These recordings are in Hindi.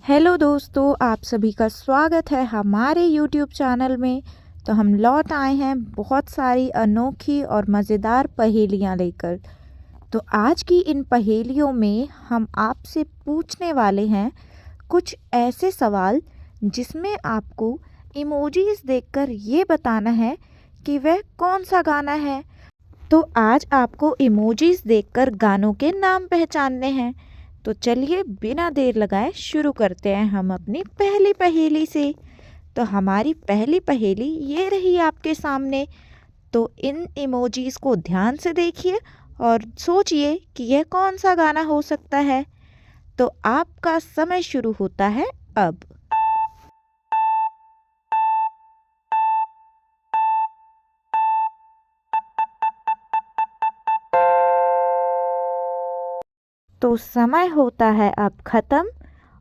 हेलो दोस्तों, आप सभी का स्वागत है हमारे यूट्यूब चैनल में। तो हम लौट आए हैं बहुत सारी अनोखी और मज़ेदार पहेलियाँ लेकर। तो आज की इन पहेलियों में हम आपसे पूछने वाले हैं कुछ ऐसे सवाल जिसमें आपको इमोजीज देखकर ये बताना है कि वह कौन सा गाना है। तो आज आपको इमोजीज देखकर गानों के नाम पहचानने हैं। तो चलिए बिना देर लगाए शुरू करते हैं हम अपनी पहली पहेली से। तो हमारी पहली पहेली ये रही आपके सामने। तो इन इमोजीज को ध्यान से देखिए और सोचिए कि यह कौन सा गाना हो सकता है। तो आपका समय शुरू होता है अब। तो समय होता है अब ख़त्म।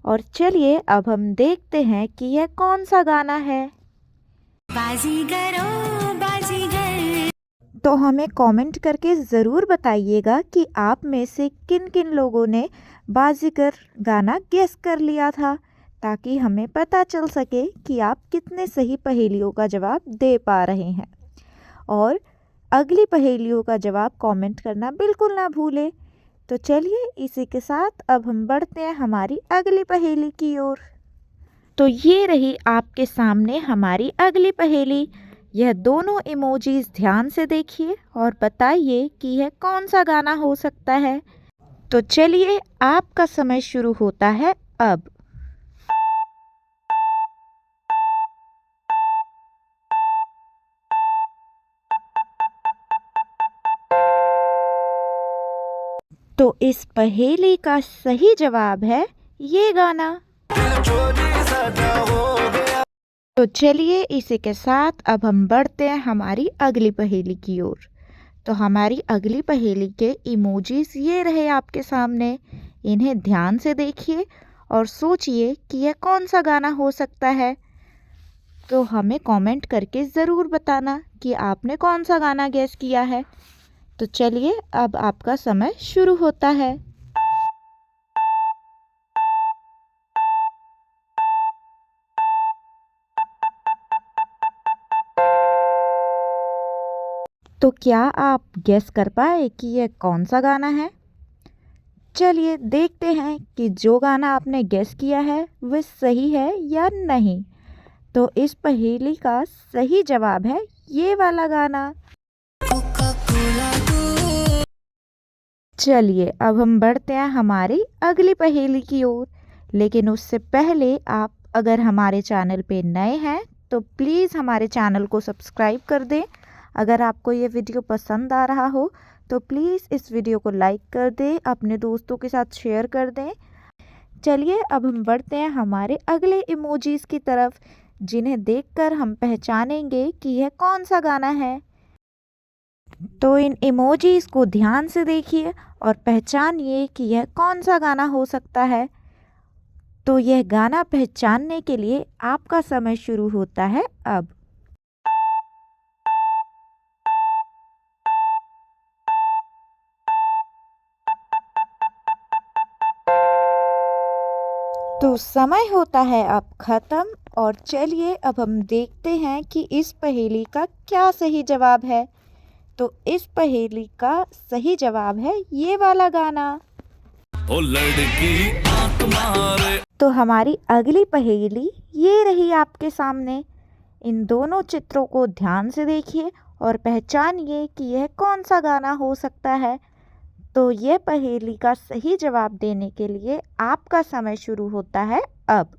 और चलिए अब हम देखते हैं कि यह कौन सा गाना है। बाजीगर ओ बाजीगर। तो हमें कमेंट करके ज़रूर बताइएगा कि आप में से किन किन लोगों ने बाजीगर गाना गेस कर लिया था, ताकि हमें पता चल सके कि आप कितने सही पहेलियों का जवाब दे पा रहे हैं। और अगली पहेलियों का जवाब कमेंट करना बिल्कुल ना भूलें। तो चलिए इसी के साथ अब हम बढ़ते हैं हमारी अगली पहेली की ओर। तो ये रही आपके सामने हमारी अगली पहेली। यह दोनों इमोजीज ध्यान से देखिए और बताइए कि यह कौन सा गाना हो सकता है। तो चलिए आपका समय शुरू होता है अब। तो इस पहेली का सही जवाब है ये गाना। तो चलिए इसी के साथ अब हम बढ़ते हैं हमारी अगली पहेली की ओर। तो हमारी अगली पहेली के इमोजीज ये रहे आपके सामने। इन्हें ध्यान से देखिए और सोचिए कि यह कौन सा गाना हो सकता है। तो हमें कमेंट करके ज़रूर बताना कि आपने कौन सा गाना गेस किया है। तो चलिए अब आपका समय शुरू होता है। तो क्या आप गेस कर पाए कि यह कौन सा गाना है? चलिए देखते हैं कि जो गाना आपने गेस किया है वह सही है या नहीं। तो इस पहेली का सही जवाब है ये वाला गाना। चलिए अब हम बढ़ते हैं हमारी अगली पहेली की ओर। लेकिन उससे पहले आप अगर हमारे चैनल पे नए हैं तो प्लीज़ हमारे चैनल को सब्सक्राइब कर दें। अगर आपको ये वीडियो पसंद आ रहा हो तो प्लीज़ इस वीडियो को लाइक कर दें, अपने दोस्तों के साथ शेयर कर दें। चलिए अब हम बढ़ते हैं हमारे अगले इमोजीज की तरफ, जिन्हें देखकर हम पहचानेंगे कि यह कौन सा गाना है। तो इन इमोजीज को ध्यान से देखिए और पहचानिए कि यह कौन सा गाना हो सकता है। तो यह गाना पहचानने के लिए आपका समय शुरू होता है अब। तो समय होता है अब ख़त्म। और चलिए अब हम देखते हैं कि इस पहेली का क्या सही जवाब है। तो इस पहेली का सही जवाब है ये वाला गाना। ओ लड़की आंख मारे। तो हमारी अगली पहेली ये रही आपके सामने। इन दोनों चित्रों को ध्यान से देखिए और पहचानिए कि यह कौन सा गाना हो सकता है। तो यह पहेली का सही जवाब देने के लिए आपका समय शुरू होता है अब।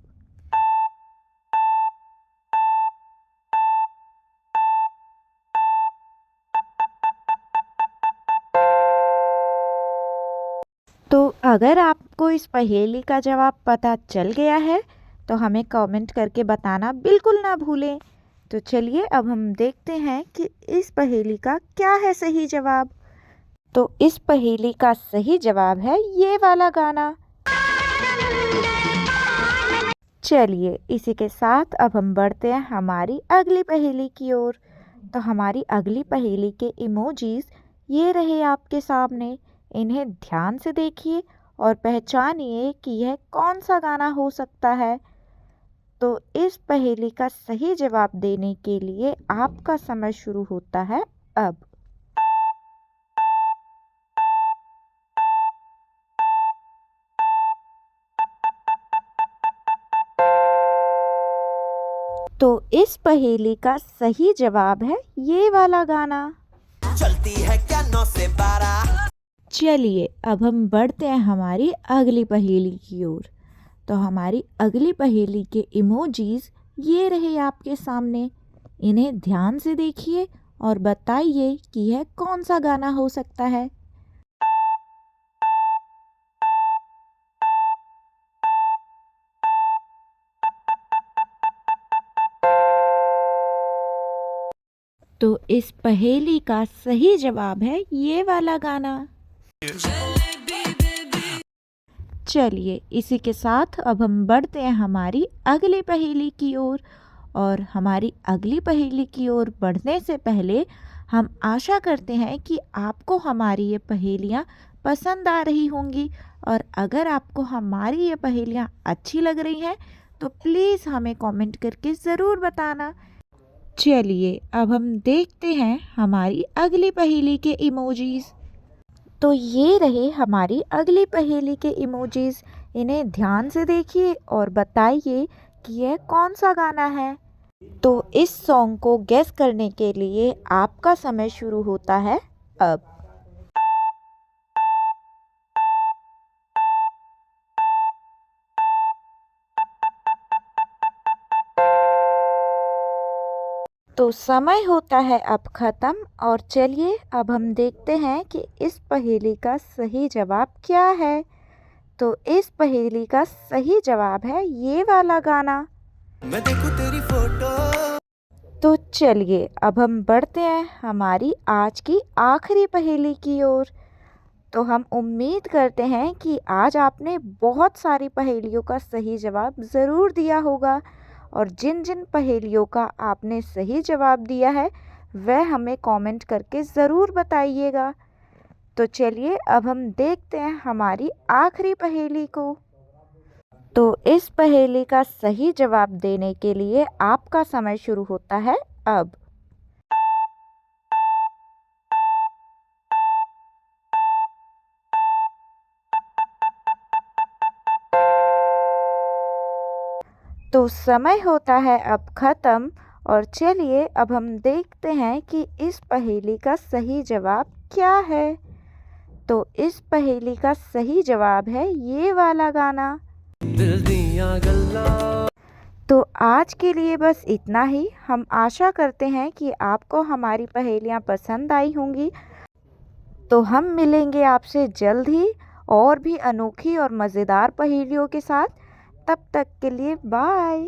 तो अगर आपको इस पहेली का जवाब पता चल गया है तो हमें कमेंट करके बताना बिल्कुल ना भूलें। तो चलिए अब हम देखते हैं कि इस पहेली का क्या है सही जवाब। तो इस पहेली का सही जवाब है ये वाला गाना। चलिए इसी के साथ अब हम बढ़ते हैं हमारी अगली पहेली की ओर। तो हमारी अगली पहेली के इमोजीज ये रहे आपके सामने। इन्हें ध्यान से देखिए और पहचानिए कि यह कौन सा गाना हो सकता है। तो इस पहेली का सही जवाब देने के लिए आपका समय शुरू होता है अब। तो इस पहेली का सही जवाब है ये वाला गाना। चलती है क्या 9 से 12। चलिए अब हम बढ़ते हैं हमारी अगली पहेली की ओर। तो हमारी अगली पहेली के इमोजीज ये रहे आपके सामने। इन्हें ध्यान से देखिए और बताइए कि यह कौन सा गाना हो सकता है। तो इस पहेली का सही जवाब है ये वाला गाना। चलिए इसी के साथ अब हम बढ़ते हैं हमारी अगली पहेली की ओर। और हमारी अगली पहेली की ओर बढ़ने से पहले हम आशा करते हैं कि आपको हमारी ये पहेलियाँ पसंद आ रही होंगी। और अगर आपको हमारी ये पहेलियाँ अच्छी लग रही हैं तो प्लीज़ हमें कमेंट करके ज़रूर बताना। चलिए अब हम देखते हैं हमारी अगली पहेली के इमोजीज। तो ये रहे हमारी अगली पहेली के इमोजीज। इन्हें ध्यान से देखिए और बताइए कि यह कौन सा गाना है। तो इस सॉन्ग को गेस करने के लिए आपका समय शुरू होता है अब। तो समय होता है अब ख़त्म। और चलिए अब हम देखते हैं कि इस पहेली का सही जवाब क्या है। तो इस पहेली का सही जवाब है ये वाला गाना। मैं देखूं तेरी फोटो। तो चलिए अब हम बढ़ते हैं हमारी आज की आखिरी पहेली की ओर। तो हम उम्मीद करते हैं कि आज आपने बहुत सारी पहेलियों का सही जवाब ज़रूर दिया होगा। और जिन जिन पहेलियों का आपने सही जवाब दिया है वह हमें कमेंट करके ज़रूर बताइएगा। तो चलिए अब हम देखते हैं हमारी आखिरी पहेली को। तो इस पहेली का सही जवाब देने के लिए आपका समय शुरू होता है अब। तो समय होता है अब ख़त्म। और चलिए अब हम देखते हैं कि इस पहेली का सही जवाब क्या है। तो इस पहेली का सही जवाब है ये वाला गाना। दिल दिया गल्ला। तो आज के लिए बस इतना ही। हम आशा करते हैं कि आपको हमारी पहेलियाँ पसंद आई होंगी। तो हम मिलेंगे आपसे जल्द ही और भी अनोखी और मज़ेदार पहेलियों के साथ। तब तक के लिए बाय।